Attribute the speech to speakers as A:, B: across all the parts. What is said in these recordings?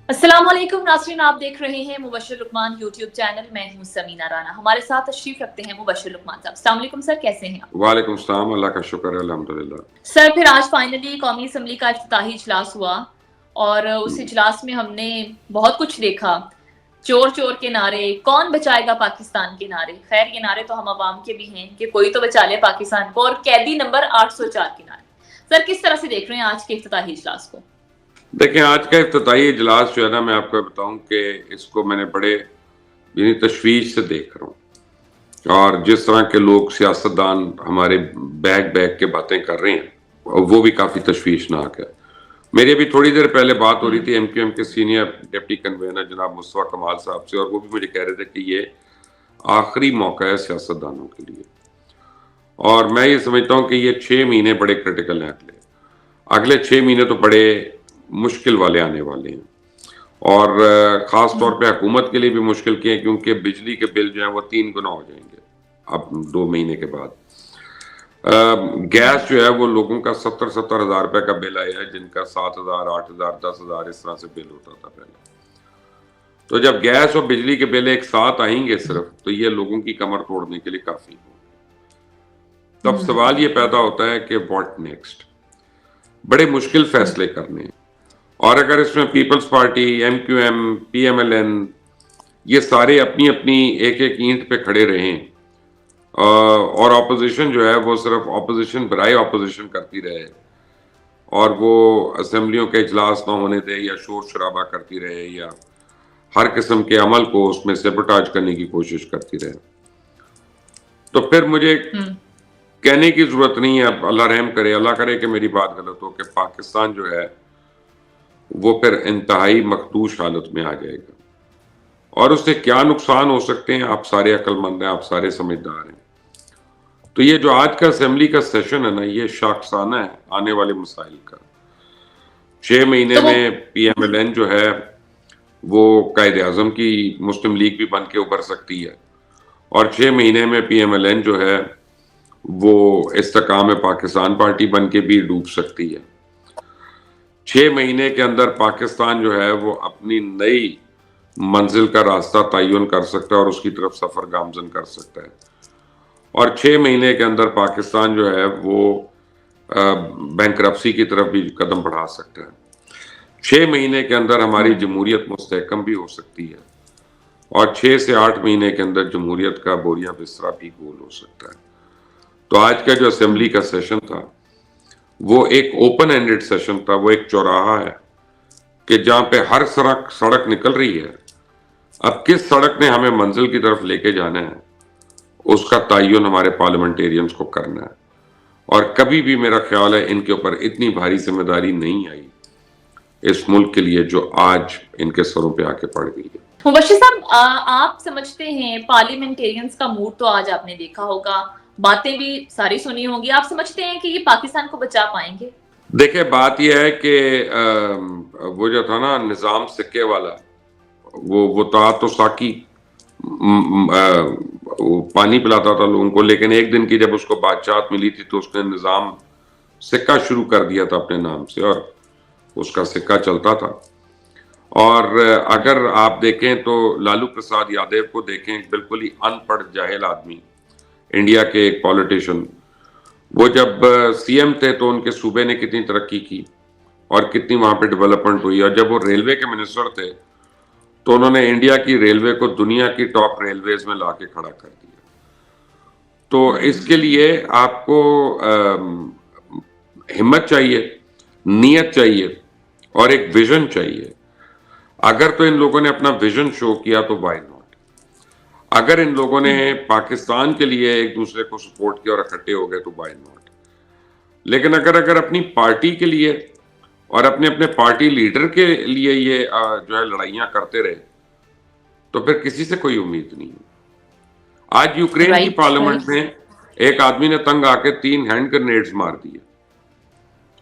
A: अस्सलाम वालेकुम नाज़रीन, आप देख रहे हैं मुबश्शिर लुकमान यूट्यूब चैनल। मैं हूं समीना राना। हमारे साथ तशरीफ रखते हैं मुबश्शिर लुकमान साहब। अस्सलाम वालेकुम सर, कैसे हैं आप?
B: वालेकुम सलाम, अल्लाह का शुक्र है, अल्हम्दुलिल्लाह।
A: सर, फिर आज फाइनली कौमी असम्बली का इफ्तिताही इजलास हुआ और उस इजलास में हमने बहुत कुछ देखा। चोर चोर के नारे, कौन बचाएगा पाकिस्तान के नारे। खैर, ये नारे तो हम अवाम के भी हैं कि कोई तो बचा ले पाकिस्तान को, और कैदी नंबर 804 के नारे। सर, किस तरह से देख रहे हैं आज के इफ्तिताही इजलास को?
B: देखें, आज का इफ्तिताही इजलास जो है ना, मैं आपको बताऊं कि इसको मैंने बड़े यानी तशवीश से देख रहा हूँ। और जिस तरह के लोग सियासतदान हमारे बैग बैग के बातें कर रहे हैं वो भी काफ़ी तशवीशनाक है। मेरी अभी थोड़ी देर पहले बात हो रही थी MQM के सीनियर डिप्टी कन्वेनर जनाब मुस्तफा कमाल साहब से, और वो भी मुझे कह रहे थे कि ये आखिरी मौका है सियासतदानों के लिए। और मैं ये समझता हूँ कि ये 6 महीने बड़े क्रिटिकल हैं। अगले 6 महीने तो बड़े मुश्किल वाले आने वाले हैं, और ख़ास तौर पे हुकूमत के लिए भी मुश्किल के हैं, क्योंकि बिजली के बिल जो हैं वो 3 गुना हो जाएंगे अब 2 महीने के बाद। गैस जो है वो लोगों का 70-70 हज़ार रुपये का बिल आया है, जिनका 7,000, 8,000, 10,000 इस तरह से बिल होता था पहले। तो जब गैस और बिजली के बिल एक साथ आएंगे सिर्फ, तो ये लोगों की कमर तोड़ने के लिए काफ़ी हो। तब सवाल ये पैदा होता है कि व्हाट नेक्स्ट। बड़े मुश्किल फैसले करने हैं, और अगर इसमें पीपल्स पार्टी, MQM, PMLN ये सारे अपनी अपनी एक एक ईंट पे खड़े रहें, और अपोजिशन जो है वो सिर्फ अपोजिशन बराए अपोजिशन करती रहे, और वो असेंबलियों के इजलास ना होने दे, या शोर शराबा करती रहे, या हर किस्म के अमल को उसमें सेबोटाज करने की कोशिश करती रहे, तो फिर मुझे कहने की जरूरत नहीं है। अब अल्लाह रहम करे, अल्लाह करे कि मेरी बात गलत हो, कि पाकिस्तान जो है वो फिर इंतहाई मखदूश हालत में आ जाएगा। और उससे क्या नुकसान हो सकते हैं, आप सारे अक्लमंद हैं, आप सारे समझदार हैं। तो ये जो आज का असेंबली का सेशन है ना, ये शाखसाना है आने वाले मसाइल का। 6 महीने में PMLN जो है वो कायदे आजम की मुस्लिम लीग भी बन के उभर सकती है, और 6 महीने में PMLN जो है वो इस्तेकाम पाकिस्तान पार्टी बन के भी डूब सकती है। 6 महीने के अंदर पाकिस्तान जो है वो अपनी नई मंजिल का रास्ता तयन कर सकता है, और उसकी तरफ सफर गामजन कर सकता है। और 6 महीने के अंदर पाकिस्तान जो है वो बैंकरप्सी की तरफ भी कदम बढ़ा सकता है। 6 महीने के अंदर हमारी जमहूरियत मुस्तहकम भी हो सकती है, और 6 से 8 महीने के अंदर जमहूरियत का बोरिया बिस्तरा भी गोल हो सकता है। तो आज का जो असेंबली का सेशन था वो एक ओपन एंडेड सेशन था। वो एक चौराहा है कि जहां पे हर सड़क निकल रही है। अब किस सड़क ने हमें मंजिल की तरफ लेके जाना है, उसका तयन हमारे पार्लियामेंटेरियंस को करना है। और कभी भी मेरा ख्याल है इनके ऊपर इतनी भारी जिम्मेदारी नहीं आई इस मुल्क के लिए जो आज इनके सरों पे आके पड़ गई है।
A: मुबश्शिर साहब, आप समझते हैं पार्लियामेंटेरियंस का मूड तो आज आपने देखा होगा, बातें भी सारी सुनी होंगी, आप समझते हैं कि ये पाकिस्तान को बचा पाएंगे?
B: देखिए, बात यह है कि वो जो था ना निजाम सिक्के वाला, वो था तो साकी वो पानी पिलाता था लोगों को, लेकिन एक दिन की जब उसको बादशाहत मिली थी तो उसने निजाम सिक्का शुरू कर दिया था अपने नाम से, और उसका सिक्का चलता था। और अगर आप देखें तो लालू प्रसाद यादव को देखें, बिल्कुल ही अनपढ़ जाहिल आदमी, इंडिया के एक पॉलिटिशियन, वो जब CM थे तो उनके सूबे ने कितनी तरक्की की और कितनी वहां पे डेवलपमेंट हुई। और जब वो रेलवे के मिनिस्टर थे तो उन्होंने इंडिया की रेलवे को दुनिया की टॉप रेलवेज में लाके खड़ा कर दिया। तो इसके लिए आपको हिम्मत चाहिए, नीयत चाहिए, और एक विजन चाहिए। अगर तो इन लोगों ने अपना विजन शो किया तो व्हाई नॉट। अगर इन लोगों ने पाकिस्तान के लिए एक दूसरे को सपोर्ट किया और इकट्ठे हो गए तो व्हाई नॉट। लेकिन अगर अपनी पार्टी के लिए और अपने अपने पार्टी लीडर के लिए ये जो है लड़ाइयां करते रहे, तो फिर किसी से कोई उम्मीद नहीं है। आज यूक्रेन की पार्लियामेंट में एक आदमी ने तंग आके 3 हैंड ग्रेनेड्स मार दिए,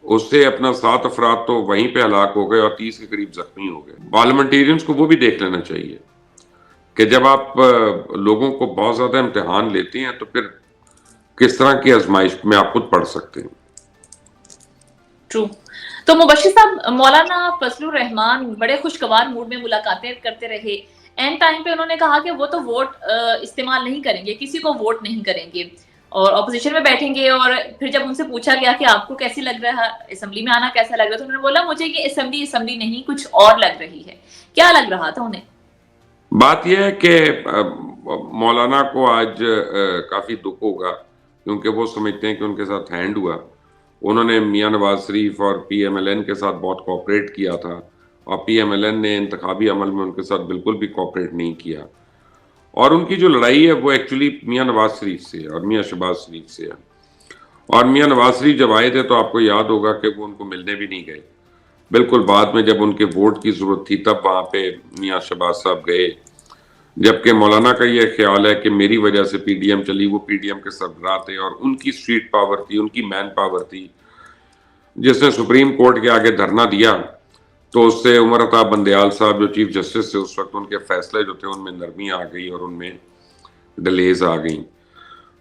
B: उससे अपना 7 अफराद तो वहीं पे हलाक हो गए और 30 के करीब जख्मी हो गए। पार्लियामेंटेरियंस को वो भी देख लेना चाहिए कि जब आप लोगों को बहुत ज्यादा इम्तिहान लेते हैं तो फिर किस तरह की आजमाइश में आप खुद पढ़ सकते हैं।
A: ट्रू। تو مبشر صاحب، مولانا فضل الرحمان بڑے خوشگوار موڈ میں ملاقاتیں کرتے رہے، اینڈ ٹائم پہ انہوں نے کہا کہ وہ تو ووٹ استعمال نہیں کریں گے، کسی کو ووٹ نہیں کریں گے اور اپوزیشن میں بیٹھیں گے. اور پھر جب ان سے پوچھا گیا کہ آپ کو کیسی لگ رہا ہے اسمبلی میں آنا، کیسا لگ رہا ہے، تو انہوں نے بولا مجھے یہ اسمبلی نہیں کچھ اور لگ رہی ہے. کیا لگ رہا تھا انہیں؟
B: بات یہ ہے کہ مولانا کو آج کافی دکھ ہوگا، کیونکہ وہ سمجھتے ہیں کہ ان کے ساتھ ہینڈ ہوا. انہوں نے میاں نواز شریف اور پی ایم ایل این کے ساتھ بہت کوآپریٹ کیا تھا، اور پی ایم ایل این نے انتخابی عمل میں ان کے ساتھ بالکل بھی کوآپریٹ نہیں کیا. اور ان کی جو لڑائی ہے وہ ایکچولی میاں نواز شریف سے اور میاں شہباز شریف سے ہے. اور میاں نواز شریف جب آئے تھے تو آپ کو یاد ہوگا کہ وہ ان کو ملنے بھی نہیں گئے. بالکل بعد میں جب ان کے ووٹ کی ضرورت تھی تب وہاں پہ میاں شہباز صاحب گئے. جبکہ مولانا کا یہ خیال ہے کہ میری وجہ سے پی ڈی ایم چلی، وہ پی ڈی ایم کے سربراہ تھے اور ان کی اسٹریٹ پاور تھی، ان کی مین پاور تھی. جس نے سپریم کورٹ کے آگے دھرنا دیا تو اس سے عمر عطا بندیال صاحب جو چیف جسٹس تھے اس وقت، ان کے فیصلے جو تھے ان میں نرمی آ گئی اور ان میں ڈیلیز آ گئیں.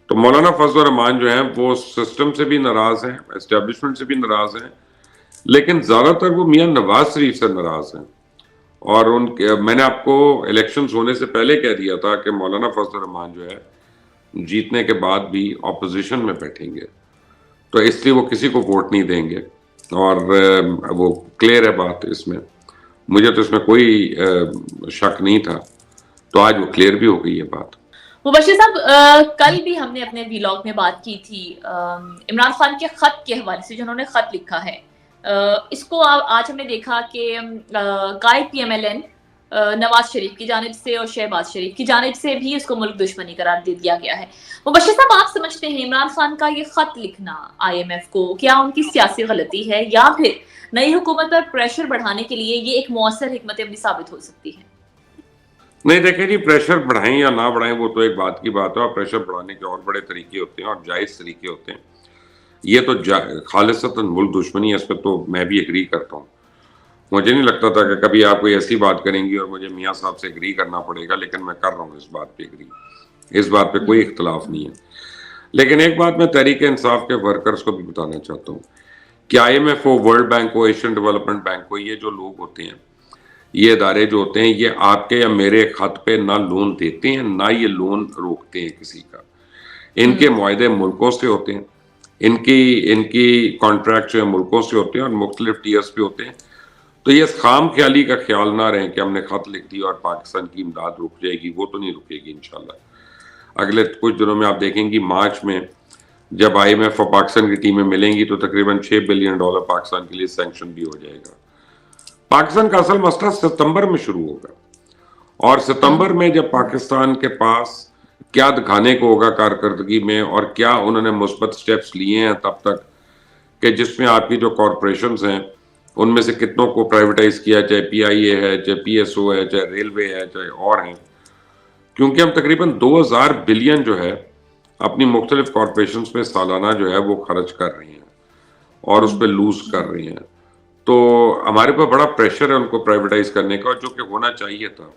B: تو مولانا فضل الرحمان جو ہیں وہ سسٹم سے بھی ناراض ہیں، اسٹیبلشمنٹ سے بھی ناراض ہیں، لیکن زیادہ تر وہ میاں نواز شریف سے ناراض ہیں. اور میں نے آپ کو الیکشنز ہونے سے پہلے کہہ دیا تھا کہ مولانا فضل الرحمان جو ہے جیتنے کے بعد بھی اپوزیشن میں بیٹھیں گے، تو اس لیے وہ کسی کو ووٹ نہیں دیں گے. اور وہ کلیئر ہے بات اس میں، مجھے تو اس میں کوئی شک نہیں تھا، تو آج وہ کلیئر بھی ہو گئی ہے بات.
A: مبشر صاحب، کل بھی ہم نے اپنے ویلاگ میں بات کی تھی عمران خان کے خط کے حوالے سے، جنہوں نے خط لکھا ہے. اس کو آج ہم نے دیکھا کہ قائد P M L N Nawaz Sharif کی جانب سے اور شہباز شریف کی جانب سے بھی اس کو ملک دشمنی قرار دے دیا گیا ہے. مبشر صاحب، آپ سمجھتے ہیں عمران خان کا یہ خط لکھنا آئی ایم ایف کو کیا ان کی سیاسی غلطی ہے، یا پھر نئی حکومت پر پریشر بڑھانے کے لیے یہ ایک مؤثر حکمت عملی ثابت ہو سکتی ہے؟
B: نہیں دیکھیں جی، پریشر بڑھائیں یا نہ بڑھائیں وہ تو ایک بات کی بات ہے، اور پریشر بڑھانے کے اور بڑے طریقے ہوتے ہیں اور جائز طریقے ہوتے ہیں. یہ تو خالصتاً ملک دشمنی ہے، اس پہ تو میں بھی ایگری کرتا ہوں. مجھے نہیں لگتا تھا کہ کبھی آپ کوئی ایسی بات کریں گی اور مجھے میاں صاحب سے ایگری کرنا پڑے گا، لیکن میں کر رہا ہوں اس بات پہ ایگری، اس بات پہ کوئی اختلاف نہیں ہے. لیکن ایک بات میں تحریک انصاف کے ورکرز کو بھی بتانا چاہتا ہوں کہ آئی ایم ایف ہو، ورلڈ بینک ہو، ایشین ڈیولپمنٹ بینک ہو، یہ جو لوگ ہوتے ہیں، یہ ادارے جو ہوتے ہیں، یہ آپ کے یا میرے خط پہ نہ لون دیتے ہیں نہ یہ لون روکتے ہیں کسی کا. ان کے معاہدے ملکوں سے ہوتے ہیں، ان کی کانٹریکٹ جو ہے ملکوں سے ہوتے ہیں اور مختلف ٹیئرز پہ ہوتے ہیں. تو یہ خام خیالی کا خیال نہ رہیں کہ ہم نے خط لکھ دیا اور پاکستان کی امداد رک جائے گی، وہ تو نہیں رکے گی انشاءاللہ. اگلے کچھ دنوں میں آپ دیکھیں گی مارچ میں جب آئی ایم ایف اور پاکستان کی ٹیمیں ملیں گی تو تقریباً $6 بلین پاکستان کے لیے سینکشن بھی ہو جائے گا. پاکستان کا اصل مسئلہ ستمبر میں شروع ہوگا، اور ستمبر میں جب پاکستان کے پاس کیا دکھانے کو ہوگا کارکردگی میں اور کیا انہوں نے مثبت سٹیپس لیے ہیں تب تک، کہ جس میں آپ کی جو کارپوریشنز ہیں ان میں سے کتنوں کو پرائیویٹائز کیا، چاہے پی آئی اے ہے، چاہے پی ایس او ہے، چاہے ریلوے ہے، چاہے اور ہیں. کیونکہ ہم تقریباً 2000 بلین جو ہے اپنی مختلف کارپوریشنز پہ سالانہ جو ہے وہ خرچ کر رہی ہیں اور اس پہ لوز کر رہی ہیں. تو ہمارے پہ بڑا پریشر ہے ان کو پرائیویٹائز کرنے کا، جو کہ ہونا چاہیے تھا.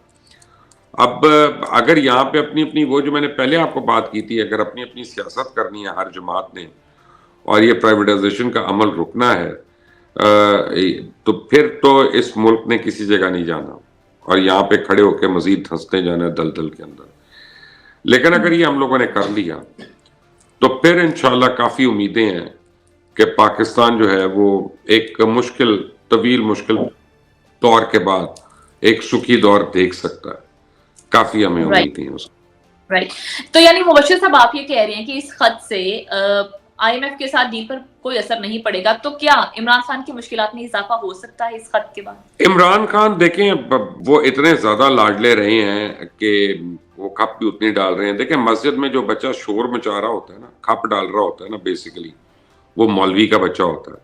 B: اب اگر یہاں پہ اپنی اپنی وہ جو میں نے پہلے آپ کو بات کی تھی، اگر اپنی اپنی سیاست کرنی ہے ہر جماعت نے اور یہ پرائیویٹائزیشن کا عمل رکنا ہے، تو پھر تو اس ملک نے کسی جگہ نہیں جانا اور یہاں پہ کھڑے ہو کے مزید دھنستے جانا ہے دلدل کے اندر. لیکن اگر یہ ہم لوگوں نے کر لیا تو پھر انشاءاللہ کافی امیدیں ہیں کہ پاکستان جو ہے وہ ایک طویل مشکل دور کے بعد ایک سکھی دور دیکھ سکتا ہے. کافی ہمیں امیدیں ہیں اس کو.
A: رائٹ. تو یعنی مبشر صاحب آپ یہ کہہ رہے ہیں کہ اس خط سے آئی ایم ایف کے ساتھ ڈیل پر کوئی اثر نہیں پڑے گا، تو کیا عمران خان کی مشکلات میں اضافہ ہو سکتا ہے اس خط کے بعد؟
B: عمران خان دیکھیں وہ اتنے زیادہ لاڈلے رہے ہیں کہ وہ کھپ بھی اتنی ڈال رہے ہیں. دیکھیں مسجد میں جو بچہ شور مچا رہا ہوتا ہے نا، کھپ ڈال رہا ہوتا ہے نا، بیسیکلی وہ مولوی کا بچہ ہوتا ہے.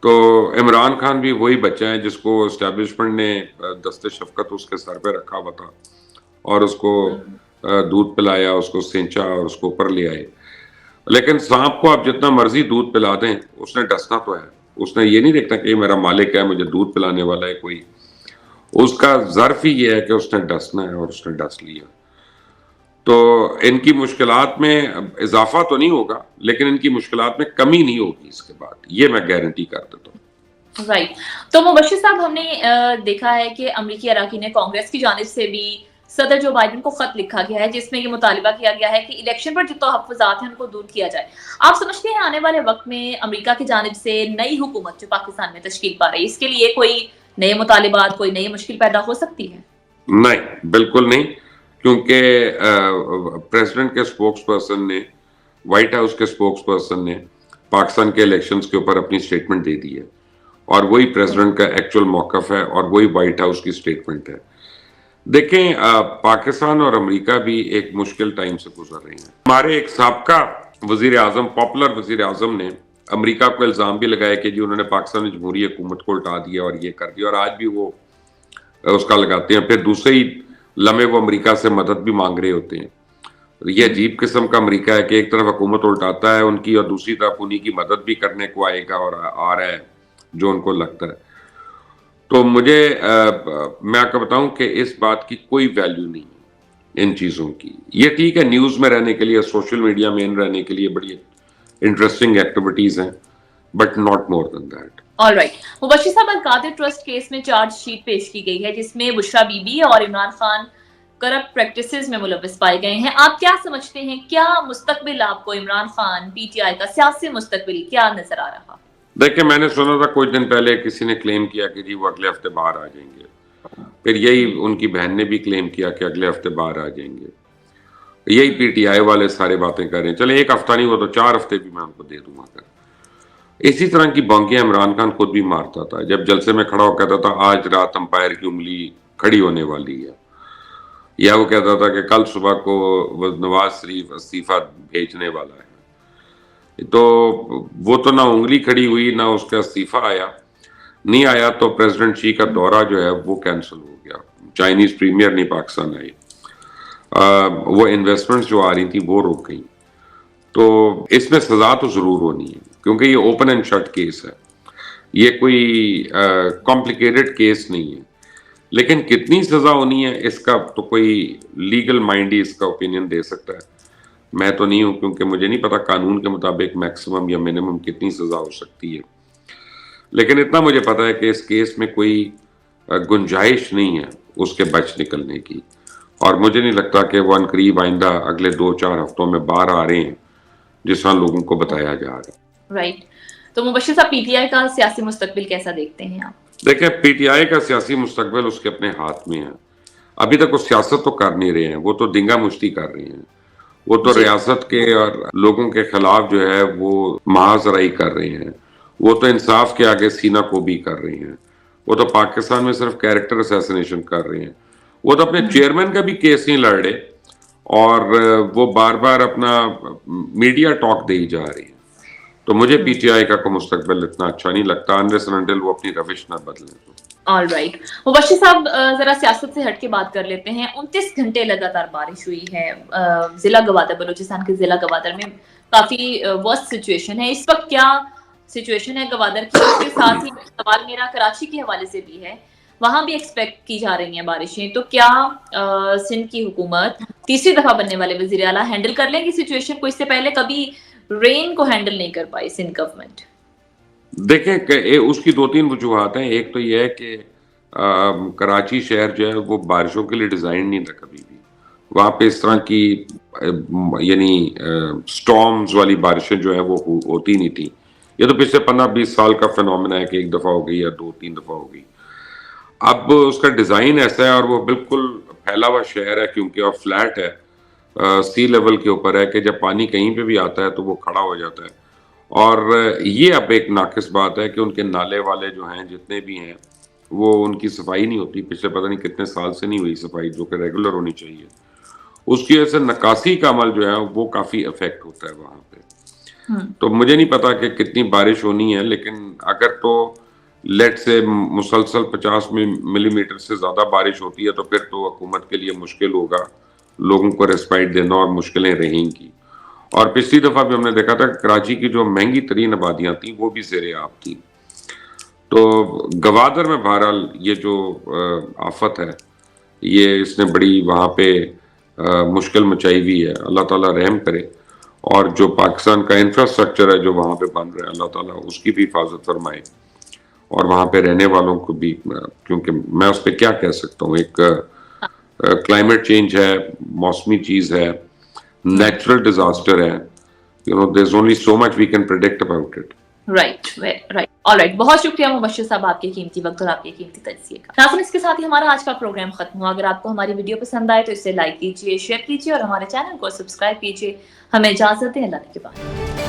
B: تو عمران خان بھی وہی بچہ ہے جس کو اسٹیبلشمنٹ نے دست شفقت اس کے سر پہ رکھا ہوا تھا اور اس کو دودھ پلایا، اس کو سینچا اور اس کو اوپر لے آئے. لیکن سانپ کو آپ جتنا مرضی دودھ پلا دیں اس نے ڈسنا تو ہے. اس نے یہ نہیں دیکھنا کہ میرا مالک ہے مجھے دودھ پلانے والا ہے کوئی، اس کا ظرف ہی یہ ہے کہ اس نے ڈسنا ہے اور اس نے ڈس لیا. تو ان کی مشکلات میں اضافہ تو نہیں ہوگا لیکن ان کی مشکلات میں کمی نہیں ہوگی اس کے بعد، یہ میں گارنٹی کر دیتا ہوں.
A: राइट। तो मुबश्शिर साहब, हमने देखा है कि अमरीकी अराकीन कांग्रेस की जानिब से भी सदर जो बाइडन को खत लिखा गया है जिसमें ये मुतालिबा किया गया है कि इलेक्शन पर जो तहफ़्फ़ुज़ात हैं उनको दूर किया जाए। आप समझते हैं आने वाले वक्त में अमरीका की जानिब से नई हुकूमत जो पाकिस्तान में तश्कील पा रही है, इसके लिए कोई नए मुतालिबात, कोई नई मुश्किल पैदा हो सकती है?
B: नहीं, बिल्कुल नहीं, क्योंकि प्रेसिडेंट के स्पोक्स पर्सन ने, व्हाइट हाउस के स्पोक्स पर्सन ने पाकिस्तान के इलेक्शंस के ऊपर अपनी स्टेटमेंट दे दी है, और वही प्रेसिडेंट का एक्चुअल मौक़िफ़ है और वही व्हाइट हाउस की स्टेटमेंट है। देखें, पाकिस्तान और अमेरिका भी एक मुश्किल टाइम से गुजर रहे हैं। हमारे एक साबका वजीर आजम, पॉपुलर वजीर आजम ने अमेरिका को इल्ज़ाम भी लगाया कि जी उन्होंने पाकिस्तान जमहूरी हुकूमत को उल्टा दिया और ये कर दिया, और आज भी वो उसका लगाते हैं। फिर दूसरे ही लम्हे वो अमेरिका से मदद भी मांग रहे होते हैं। ये अजीब किस्म का अमेरिका है कि एक तरफ हुकूमत उल्टाता है उनकी और दूसरी तरफ उन्हीं की मदद भी करने को आएगा और आ रहा है जो उनको लगता है। तो मुझे मैं आपको बताऊं कि इस बात की कोई वैल्यू नहीं है इन चीज़ों की। ये ठीक है, न्यूज़ में रहने के लिए, सोशल मीडिया में इन रहने के लिए बड़ी इंटरेस्टिंग एक्टिविटीज़ हैं, but not more than that.
A: Alright. Mubashir साहब, अल-कादिर ट्रस्ट केस में चार्जशीट पेश की गई है जिसमें बुशरा बीबी और इमरान खान करप्ट प्रैक्टिसेस में मुलव्वस पाए गए हैं। आप क्या समझते हैं, क्या मुस्तकबिल आपको इमरान खान, पीटीआई का सियासी मुस्तकबिल क्या नजर आ रहा?
B: देखिए, मैंने सुना था कुछ दिन पहले किसी ने क्लेम किया कि जी वो अगले हफ्ते बाहर आ जाएंगे, फिर यही उनकी बहन ने भी क्लेम किया कि अगले हफ्ते बाहर आ जाएंगे। यही पीटीआई वाले सारे बातें कर रहे हैं। चले, एक हफ्ता नहीं, वो तो 4 हफ्ते भी मैं उनको दे दूंगा। इसी तरह की बंकियां इमरान खान खुद भी मारता था। जब जलसे में खड़ा होकर कहता था आज रात अंपायर की उंगली खड़ी होने वाली है, या वो कहता था कि कल सुबह को नवाज शरीफ इस्तीफा भेजने वाला है, तो वो तो ना उंगली खड़ी हुई ना उसका इस्तीफा आया। नहीं आया तो प्रेसिडेंट शी का दौरा जो है वो कैंसिल हो गया, चाइनीज प्रीमियर नहीं पाकिस्तान आई, वो इन्वेस्टमेंट्स जो आ रही थी वो रुक गई। तो इसमें सजा तो जरूर होनी है क्योंकि ये ओपन एंड शट केस है, ये कोई कॉम्प्लिकेटेड केस नहीं है। लेकिन कितनी सजा होनी है इसका तो कोई लीगल माइंड ही इसका ओपिनियन दे सकता है। मैं तो नहीं हूं, क्योंकि मुझे नहीं पता कानून के मुताबिक मैक्सिमम या मिनिमम कितनी सजा हो सकती है। लेकिन इतना मुझे पता है कि इस केस में कोई गुंजाइश नहीं है उसके बच निकलने की, और मुझे नहीं लगता कि वो अनकरीब आइंदा अगले 2-4 हफ्तों में बाहर आ रहे हैं जिस तरह लोगों को बताया जा रहा है।
A: राइट। तो मुबश्शिर साहब, पीटीआई का सियासी मुस्तकबिल कैसा देखते हैं आप?
B: देखिए, पीटीआई का सियासी मुस्तकबिल उसके अपने हाथ में है। अभी तक वो सियासत तो कर नहीं रहे हैं, वो तो दिंगा मुश्ती कर रहे हैं। वो तो रियासत के और लोगों के खिलाफ जो है वो महाजराई कर रहे हैं। वो तो इंसाफ के आगे सीना को भी कर रहे हैं। वो तो पाकिस्तान में सिर्फ कैरेक्टर असैसिनेशन कर रहे हैं। वो तो अपने चेयरमैन का भी केस नहीं लड़ रहे, और वो बार बार अपना मीडिया टॉक दे ही जा रही है। तो मुझे पीटीआई का मुस्तकबिल इतना अच्छा नहीं लगता अनलेस एंड अनटिल वो अपनी रविश ना बदलें।
A: All right. मुबश्शिर साहब, जरा सियासत से हट के बात कर लेते हैं। 29 घंटे लगातार बारिश हुई है जिला गवादर, बलूचिस्तान के जिला गवादर में काफी वर्स्ट सिचुएशन है इस वक्त। क्या सिचुएशन है गवादर की? उसके साथ ही सवाल मेरा कराची के हवाले से भी है, वहां भी एक्सपेक्ट की जा रही हैं बारिशें, तो क्या सिंध की हुकूमत तीसरी दफा बनने वाले वजीर आला हैंडल कर लेंगी सिचुएशन को? इससे पहले कभी रेन को हैंडल नहीं कर पाई सिंध गवर्नमेंट।
B: देखें, उसकी 2-3 वजूहात हैं। एक तो यह है कि कराची शहर जो है वो बारिशों के लिए डिज़ाइन नहीं था कभी भी। वहाँ पे इस तरह की यानी स्टॉर्म्स वाली बारिशें जो है वो होती नहीं थी। ये तो पिछले 15-20 साल का फिनोमेना है कि एक दफ़ा हो गई या 2-3 दफ़ा हो गई। अब उसका डिज़ाइन ऐसा है और वो बिल्कुल फैला हुआ शहर है क्योंकि और फ्लैट है, सी लेवल के ऊपर है कि जब पानी कहीं पे भी आता है तो वो खड़ा हो जाता है। और ये अब एक नाकिस बात है कि उनके नाले वाले जो हैं जितने भी हैं वो उनकी सफाई नहीं होती। पिछले पता नहीं कितने साल से नहीं हुई सफाई, जो कि रेगुलर होनी चाहिए। उसकी वजह से नकासी का अमल जो है वो काफ़ी अफेक्ट होता है वहाँ पे। तो मुझे नहीं पता कि कितनी बारिश होनी है, लेकिन अगर तो लेट से मुसलसल 50 मिलीमीटर से ज़्यादा बारिश होती है तो फिर तो हुकूमत के लिए मुश्किल होगा लोगों को रेस्पाइट देना, और मुश्किलें रहेंगी। और पिछली दफ़ा भी हमने देखा था कि कराची की जो महंगी तरीन आबादियाँ थी वो भी ज़ेरे आब थी। तो गवादर में बहरहाल ये जो आफत है ये इसने बड़ी वहाँ पे मुश्किल मचाई हुई है। अल्लाह ताला रहम करे, और जो पाकिस्तान का इंफ्रास्ट्रक्चर है जो वहाँ पे बन रहा है अल्लाह ताला उसकी भी हिफाजत फरमाए, اور وہاں پہ رہنے والوں کو بھی, کیونکہ میں اس پہ کیا کہہ سکتا ہوں, ایک کلائمیٹ چینج ہے, موسمی چیز ہے, نیچرل ڈیزاسٹر ہے, there's only so much we can predict about it.
A: Right right all right. بہت شکریہ مبشر صاحب آپ کے قیمتی وقت اور آپ کے قیمتی تجزیے کا. ناظرین اس کے ساتھ ہی ہمارا آج کا پروگرام ختم ہوا. اگر آپ کو ہماری ویڈیو پسند آئے تو اسے لائک کیجیے, شیئر کیجیے اور ہمارے چینل کو سبسکرائب کیجیے. ہمیں اجازت دیں, اللہ کے بعد.